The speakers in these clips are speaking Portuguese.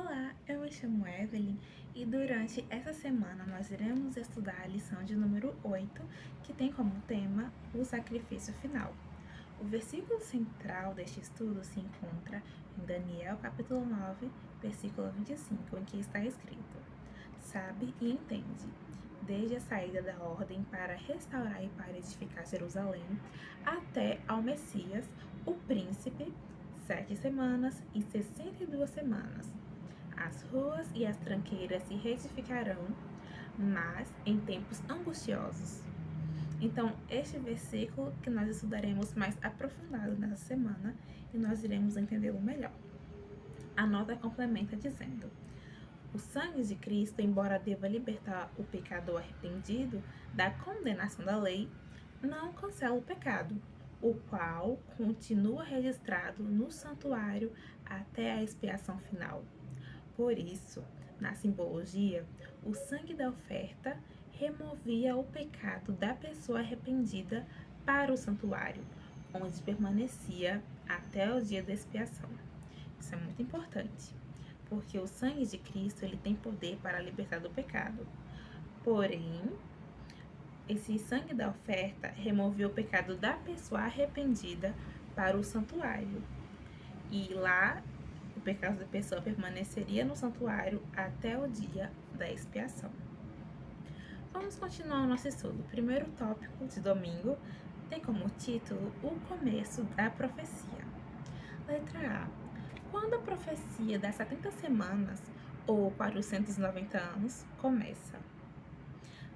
Olá, eu me chamo Evelyn e durante essa semana nós iremos estudar a lição de número 8, que tem como tema o sacrifício final. O versículo central deste estudo se encontra em Daniel capítulo 9, versículo 25, em que está escrito: Sabe e entende, desde a saída da ordem para restaurar e para edificar Jerusalém, até ao Messias, o príncipe, 7 semanas e 62 semanas. As ruas e as tranqueiras se reedificarão, mas em tempos angustiosos. Então, este versículo que nós estudaremos mais aprofundado nessa semana e nós iremos entendê-lo melhor. A nota complementa dizendo: o sangue de Cristo, embora deva libertar o pecador arrependido da condenação da lei, não cancela o pecado, o qual continua registrado no santuário até a expiação final. Por isso, na simbologia, o sangue da oferta removia o pecado da pessoa arrependida para o santuário, onde permanecia até o dia da expiação. Isso é muito importante, porque o sangue de Cristo ele tem poder para libertar do pecado. Porém, esse sangue da oferta removeu o pecado da pessoa arrependida para o santuário. E lá o pecado da pessoa permaneceria no santuário até o dia da expiação. Vamos continuar o nosso estudo. O primeiro tópico de domingo tem como título o começo da profecia. Letra A. Quando a profecia das 70 semanas, ou 490 anos, começa?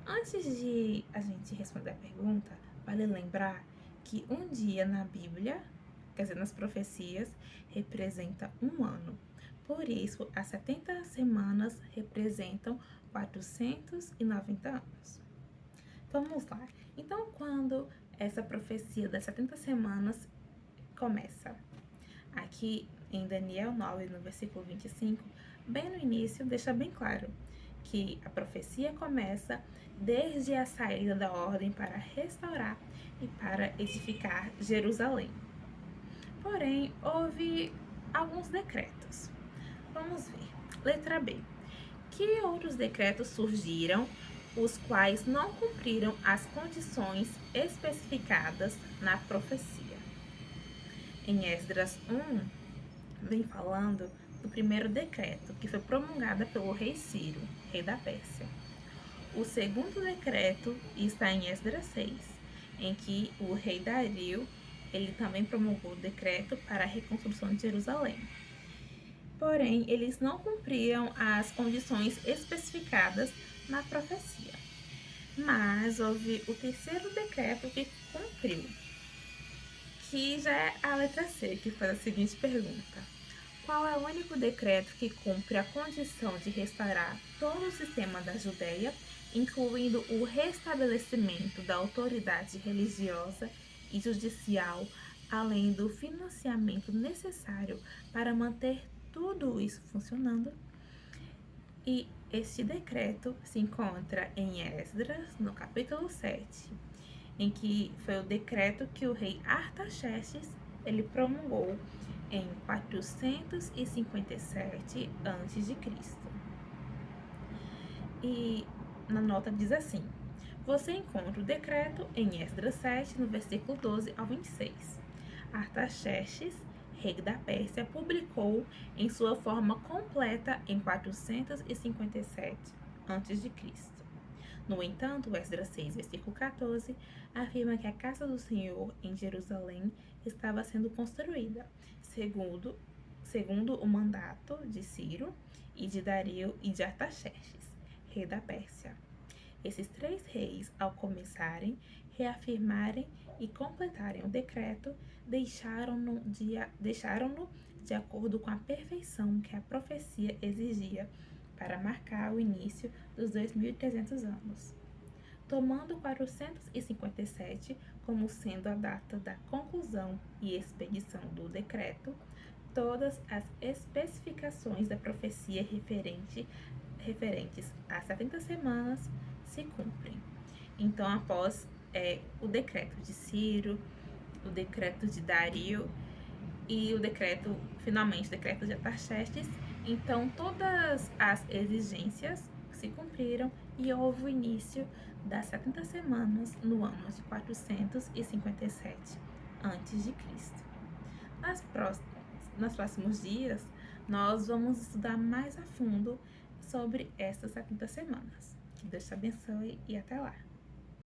Antes de a gente responder a pergunta, vale lembrar que um dia na Bíblia, quer dizer, nas profecias, representa um ano. Por isso, as 70 semanas representam 490 anos. Vamos lá. Então, quando essa profecia das 70 semanas começa? Aqui em Daniel 9, no versículo 25, bem no início, deixa bem claro que a profecia começa desde a saída da ordem para restaurar e para edificar Jerusalém. Porém, houve alguns decretos. Vamos ver. Letra B. Que outros decretos surgiram, os quais não cumpriram as condições especificadas na profecia? Em Esdras 1, vem falando do primeiro decreto, que foi promulgado pelo rei Ciro, rei da Pérsia. O segundo decreto está em Esdras 6, em que o rei Dario ele também promulgou o decreto para a reconstrução de Jerusalém. Porém, eles não cumpriam as condições especificadas na profecia. Mas houve o terceiro decreto que cumpriu, que já é a letra C, que faz a seguinte pergunta: qual é o único decreto que cumpre a condição de restaurar todo o sistema da Judéia, incluindo o restabelecimento da autoridade religiosa e judicial, além do financiamento necessário para manter tudo isso funcionando? E este decreto se encontra em Esdras, no capítulo 7, em que foi o decreto que o rei Artaxerxes ele promulgou em 457 a.C. E na nota diz assim: você encontra o decreto em Esdras 7, no versículo 12 ao 26. Artaxerxes, rei da Pérsia, publicou em sua forma completa em 457 a.C. No entanto, Esdras 6, versículo 14, afirma que a casa do Senhor em Jerusalém estava sendo construída, segundo o mandato de Ciro e de Dario e de Artaxerxes, rei da Pérsia. Esses três reis, ao começarem, reafirmarem e completarem o decreto, deixaram-no de acordo com a perfeição que a profecia exigia para marcar o início dos 2.300 anos, tomando 457 como sendo a data da conclusão e expedição do decreto. Todas as especificações da profecia referentes às 70 semanas se cumprem. Então, após o decreto de Ciro, o decreto de Dario e finalmente, o decreto de Artaxerxes, Então, todas as exigências se cumpriram e houve o início das 70 semanas no ano de 457 a.C. Nos próximos dias, nós vamos estudar mais a fundo sobre essas 70 semanas. Que Deus te abençoe e até lá!